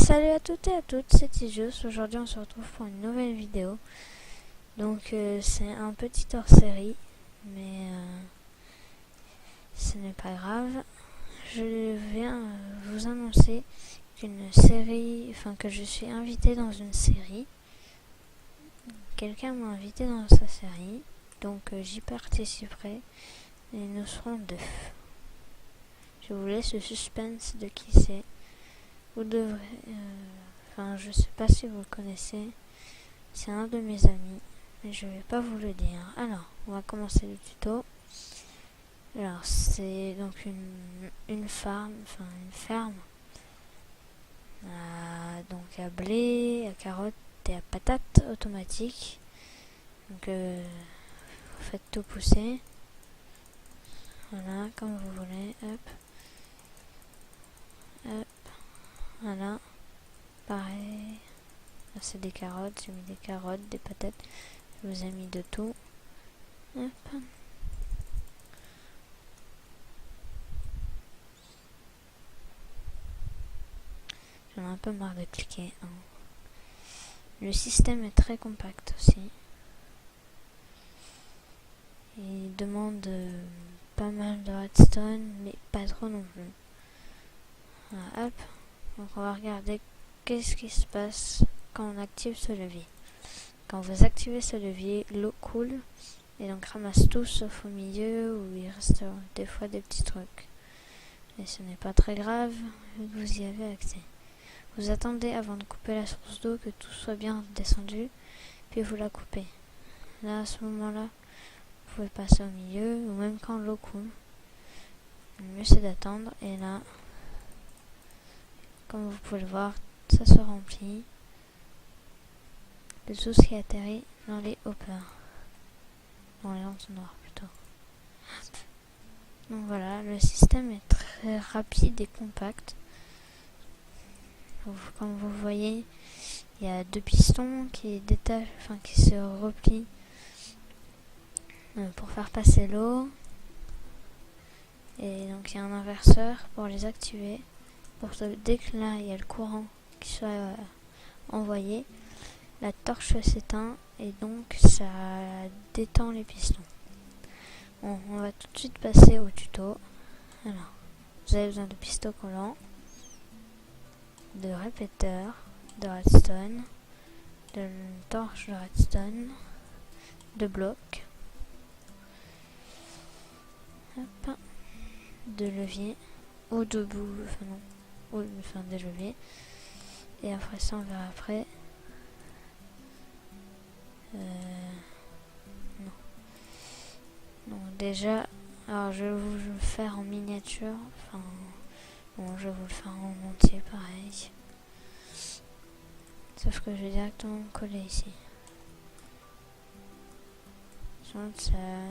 Salut à toutes et à toutes, c'est Tigeus. Aujourd'hui on se retrouve pour une nouvelle vidéo. Donc c'est un petit hors-série, mais ce n'est pas grave. Je viens vous annoncer que je suis invitée dans une série. Quelqu'un m'a invité dans sa série, donc j'y participerai et nous serons deux. Je vous laisse le suspense de qui c'est. Vous devrez... je sais pas si vous le connaissez. C'est un de mes amis, mais je vais pas vous le dire. Alors, on va commencer le tuto. Alors, c'est donc une ferme. Donc à blé, à carottes et à patates automatiques. Donc, vous faites tout pousser. Voilà, comme vous voulez. Hop. Hop. Voilà. Pareil. Là, c'est des carottes. J'ai mis des carottes, des patates. Je vous ai mis de tout. Hop. J'en ai un peu marre de cliquer. Hein. Le système est très compact aussi. Il demande pas mal de redstone, mais pas trop non plus. Voilà, hop. Donc on va regarder qu'est-ce qui se passe quand on active ce levier. Quand vous activez ce levier, l'eau coule et donc ramasse tout sauf au milieu où il reste des fois des petits trucs. Et ce n'est pas très grave vu que vous y avez accès. Vous attendez avant de couper la source d'eau que tout soit bien descendu, puis vous la coupez. Là, à ce moment-là, vous pouvez passer au milieu, ou même quand l'eau coule. Le mieux c'est d'attendre, et là, comme vous pouvez le voir, ça se remplit de tout ce qui atterrit dans les hoppers. Dans les entonnoirs plutôt. Donc voilà, le système est très rapide et compact. Comme vous voyez, il y a deux pistons qui se replient pour faire passer l'eau. Et donc il y a un inverseur pour les activer. Dès que là il y a le courant qui soit envoyé, la torche s'éteint et donc ça détend les pistons. Bon, on va tout de suite passer au tuto. Alors, vous avez besoin de pistons collants, de répéteurs, de redstone, de torches de redstone, de blocs, hop, de levier, ou de bout, des leviers. Et après ça, on verra après. Non, déjà, alors je vais vous le faire en miniature. Je vais vous le faire en entier, pareil. Sauf que je vais directement me coller ici. Sinon,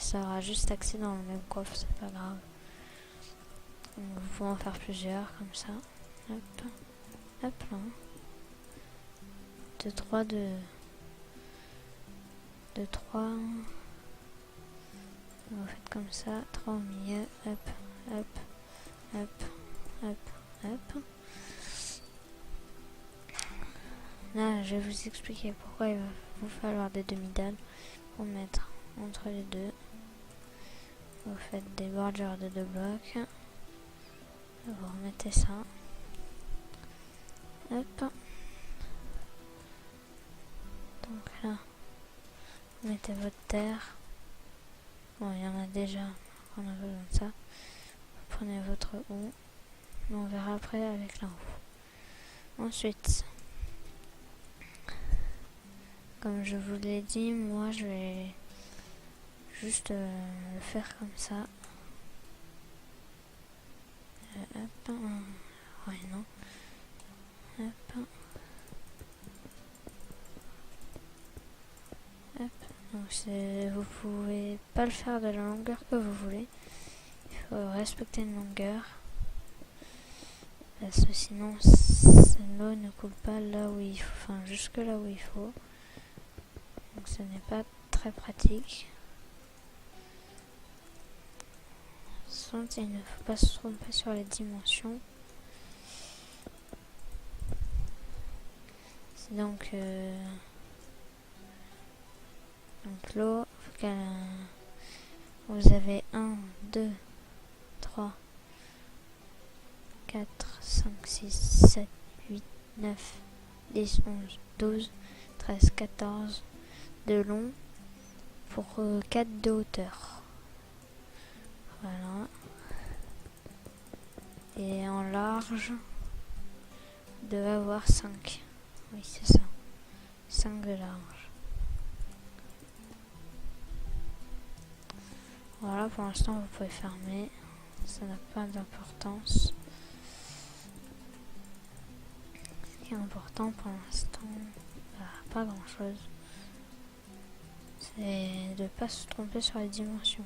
ça aura juste accès dans le même coffre, c'est pas grave. Donc, vous pouvez en faire plusieurs, comme ça. Hop, hop là. De 3. Vous faites comme ça, 3 au milieu, hop, hop, hop, hop, hop. Là, je vais vous expliquer pourquoi il va vous falloir des demi-dalles pour mettre entre les deux. Vous faites des bordures de 2 blocs. Vous remettez ça. Hop. Donc là, vous mettez votre terre. Bon, il y en a déjà, on a besoin de ça. Vous prenez votre houe. On verra après avec la houe. Ensuite, comme je vous l'ai dit, moi je vais juste le faire comme ça. Hop. Ouais, non. Hop. Hop. Donc vous pouvez pas le faire de la longueur que vous voulez. Il faut respecter une longueur. Parce que sinon l'eau ne coule pas là où il faut, jusque là où il faut. Donc ce n'est pas très pratique. Il ne faut pas se tromper sur les dimensions. Donc l'eau, vous avez 1, 2, 3, 4, 5, 6, 7, 8, 9, 10, 11, 12, 13, 14 de long pour 4 de hauteur. Voilà. Et en large, vous devez avoir 5. Oui, c'est ça. 5 de large. Voilà, pour l'instant, vous pouvez fermer. Ça n'a pas d'importance. Ce qui est important pour l'instant, pas grand chose. C'est de ne pas se tromper sur les dimensions.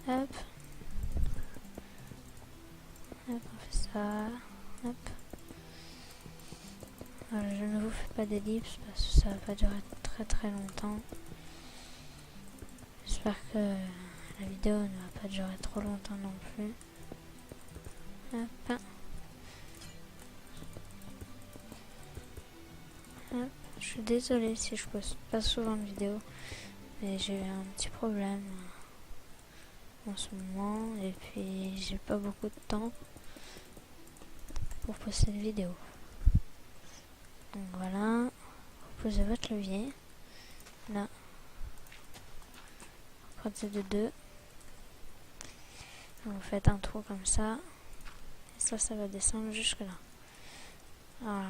Hop. Hop, on fait ça. Hop. Voilà, je ne vous fais pas d'ellipse parce que ça va pas durer très très longtemps. J'espère que la vidéo ne va pas durer trop longtemps non plus. Hop. Hop. Je suis désolée si je poste pas souvent de vidéos, mais j'ai eu un petit problème en ce moment et puis j'ai pas beaucoup de temps pour poster de vidéos. Donc voilà, vous posez votre levier, là, vous croisez de 2, vous faites un trou comme ça, et ça va descendre jusque là. Alors,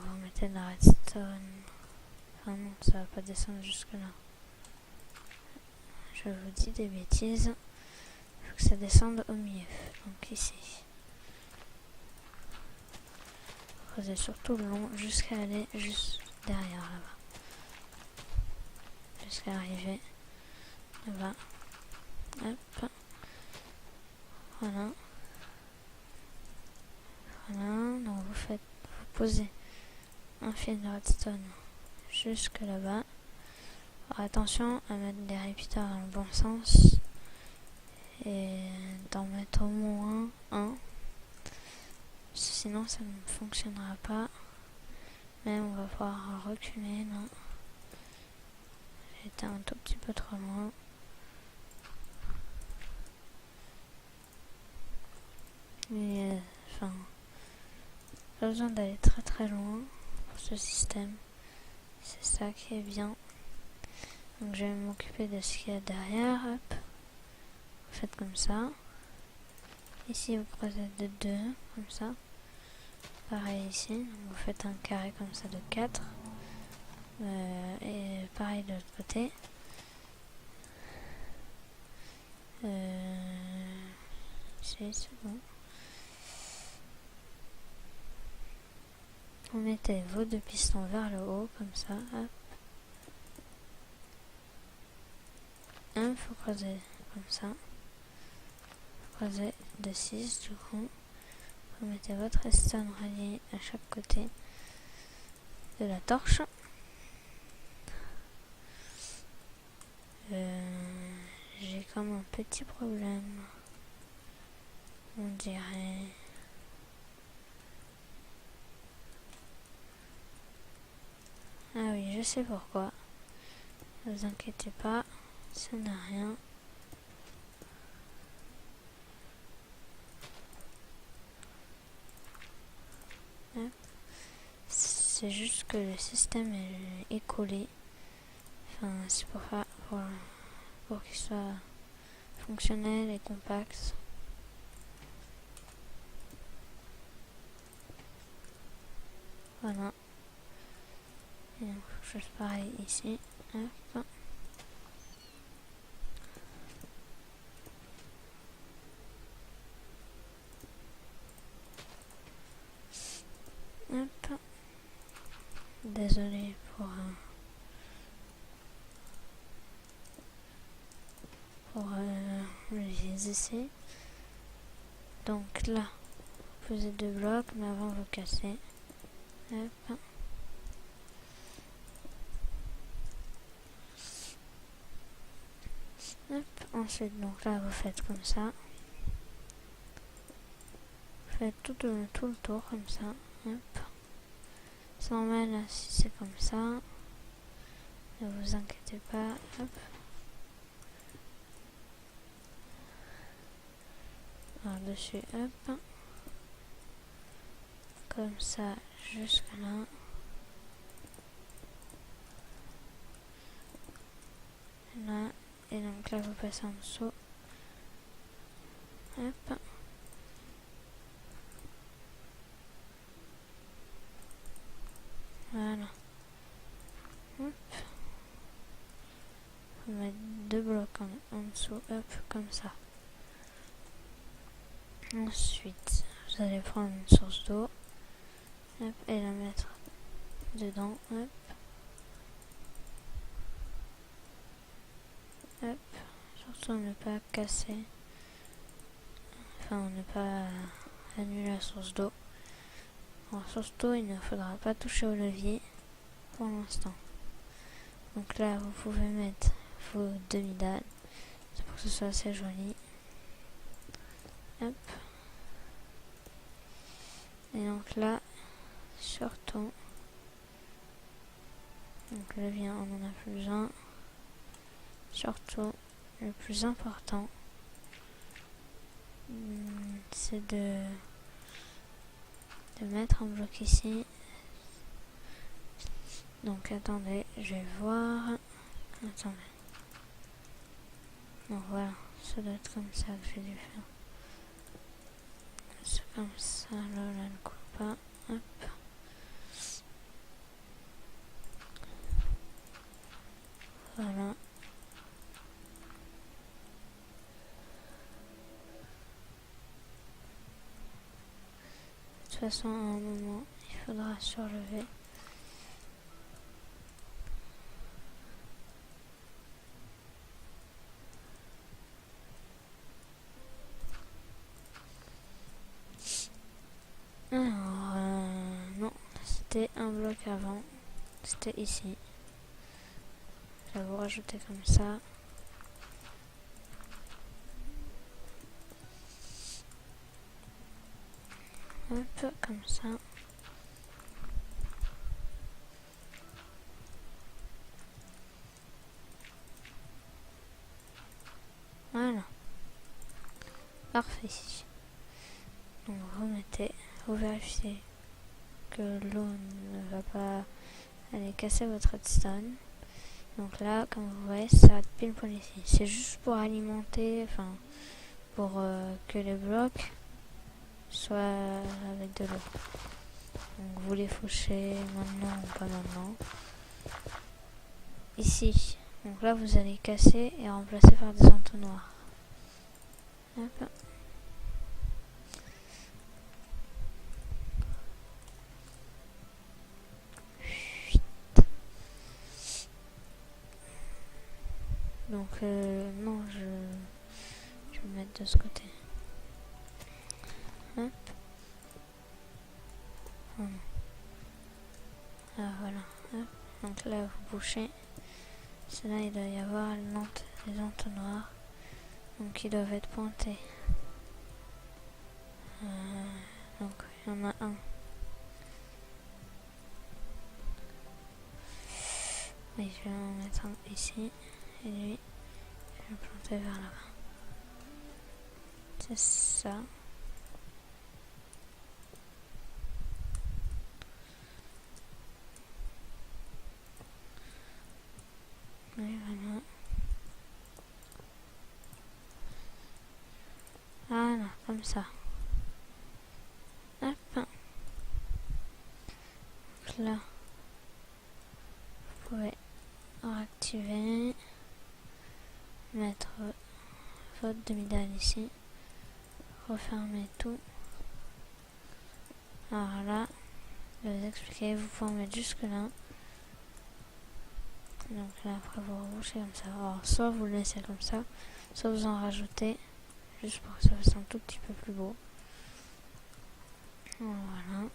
vous mettez de la redstone, enfin non, ça va pas descendre jusque là. Je vous dis des bêtises, il faut que ça descende au milieu, donc ici. Creusez surtout le long jusqu'à aller juste derrière là-bas. Jusqu'à arriver là-bas. Hop. Voilà. Voilà. Donc vous posez un fil de redstone jusque là-bas. Alors attention à mettre des répéteurs dans le bon sens et d'en mettre au moins un. Sinon ça ne fonctionnera pas. Mais on va pouvoir reculer là. J'étais un tout petit peu trop loin. Mais enfin, pas besoin d'aller très très loin pour ce système. C'est ça qui est bien. Donc je vais m'occuper de ce qu'il y a derrière. Hop. Vous faites comme ça. Ici vous croisez de 2 comme ça. Pareil ici. Donc vous faites un carré comme ça de 4. Et pareil de l'autre côté. C'est bon. Vous mettez vos 2 pistons vers le haut comme ça. Hop. Il faut creuser comme ça. Creuser de 6 du coup. Vous mettez votre redstone relié à chaque côté de la torche. J'ai comme un petit problème. On dirait. Ah oui, je sais pourquoi. Ne vous inquiétez pas, ça n'a rien. C'est juste que le système est collé. Enfin, c'est pour qu'il soit fonctionnel et compact. Voilà. Et donc, chose pareil ici. Hop. Hop. Désolé pour les essais. Donc là, vous posez 2 blocs, mais avant vous cassez. Hop. Hop. Ensuite, donc là, vous faites comme ça. Vous faites tout le tour comme ça. Hop. Sans mal si c'est comme ça. Ne vous inquiétez pas. Hop. Par-dessus, hop. Comme ça, jusque là. Là. Et donc là, vous passez en dessous. Hop. Voilà. Hop. Vous mettez 2 blocs en dessous, hop, comme ça. Ensuite, vous allez prendre une source d'eau, hop, et la mettre dedans, hop. Hop. Surtout ne pas casser, enfin ne pas annuler la source d'eau. Alors surtout, il ne faudra pas toucher au levier pour l'instant. Donc là, vous pouvez mettre vos demi-dalles, c'est pour que ce soit assez joli. Hop. Et donc là, surtout, donc le levier, on en a plus besoin. Surtout, le plus important, c'est de mettre un bloc ici. Donc attendez, je vais voir. Attendez. Donc voilà, ça doit être comme ça que j'ai dû faire. C'est comme ça, là, ne coule pas. Hop. Voilà. De toute façon, à un moment, il faudra surlever. Alors, non, c'était un bloc avant. C'était ici. Je vais vous rajouter comme ça. Hop, comme ça. Voilà. Parfait. Donc vous mettez, vous vérifiez que l'eau ne va pas aller casser votre redstone. Donc là, comme vous voyez, ça s'arrête pile poil ici. C'est juste pour alimenter, enfin, pour que les blocs soient avec de l'eau. Donc vous les fauchez maintenant ou pas maintenant. Ici. Donc là, vous allez casser et remplacer par des entonnoirs. Hop. Donc non, je vais me mettre de ce côté. Hop. Ah voilà. Hop. Donc là, vous bouchez. C'est là, il doit y avoir les entonnoirs. Donc ils doivent être pointés. Donc il y en a un. Oui, je vais en mettre un ici. Et lui, je vais le planter vers là-bas. C'est ça. Et voilà. Voilà, comme ça. Hop. Donc là, vous pouvez réactiver, mettre votre demi-dalle ici, refermer tout. Alors là, je vais vous expliquer, vous pouvez en mettre jusque là. Donc là, après vous rebouchez comme ça. Alors, soit vous le laissez comme ça, soit vous en rajoutez, juste pour que ça fasse un tout petit peu plus beau. Voilà.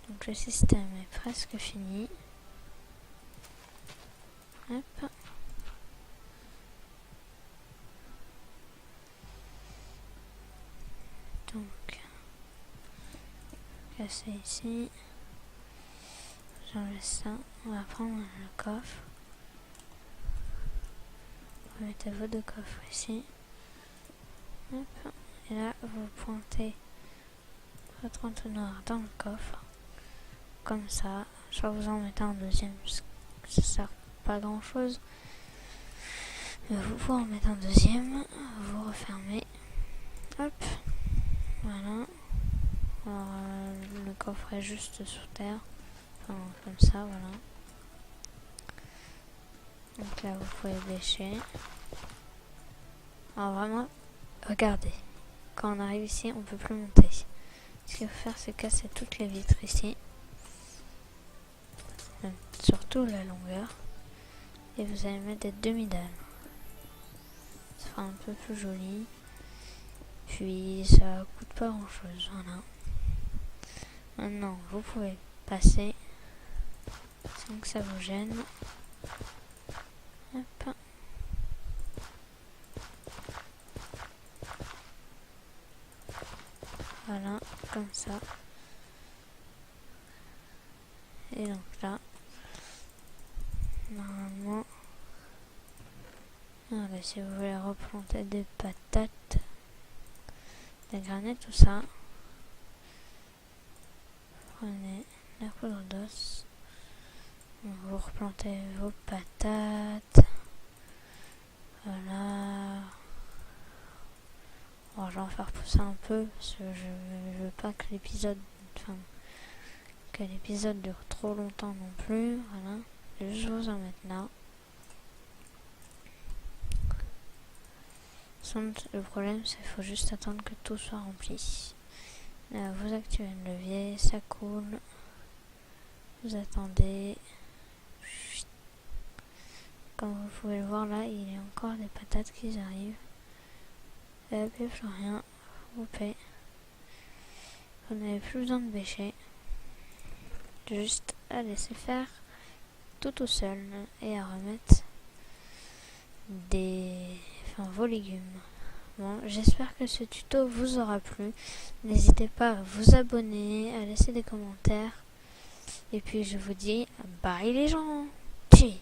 Donc le système est presque fini. Hop. Donc, casser ici. changer ça. On va prendre le coffre. Vous mettez vos deux coffres ici. Hop. Et là, vous pointez votre entonnoir dans le coffre. Comme ça. Soit vous en mettez un deuxième, parce que ça sert pas à grand chose. Mais vous pouvez en mettre un deuxième. Vous refermez. Hop. Voilà. Alors, le coffre est juste sous terre. Enfin, comme ça, voilà. Donc là, vous pouvez bêcher. Alors vraiment, regardez. Quand on arrive ici, on peut plus monter. Ce qu'il faut faire, c'est casser toutes les vitres ici. Surtout la longueur. Et vous allez mettre des demi-dalles. Ça fera un peu plus joli. Puis ça coûte pas grand chose, voilà. Maintenant, vous pouvez passer sans que ça vous gêne. Hop. Voilà, comme ça. Et donc là, normalement, regardez, si vous voulez replanter des patates, des granets, tout ça, prenez la poudre d'os, vous replantez vos patates, voilà. Alors je vais en faire pousser un peu, parce que je veux pas que l'épisode dure trop longtemps non plus, voilà. Je vais juste vous en mettre là. Le problème, c'est qu'il faut juste attendre que tout soit rempli. Là, vous activez le levier, ça coule. Vous attendez. Comme vous pouvez le voir là, il y a encore des patates qui arrivent. Et puis plus rien. Coupez. Vous n'avez plus besoin de bêcher. Juste à laisser faire tout seul et à remettre vos légumes. Bon, j'espère que ce tuto vous aura plu. N'hésitez pas à vous abonner, à laisser des commentaires. Et puis je vous dis bye les gens. Tchis.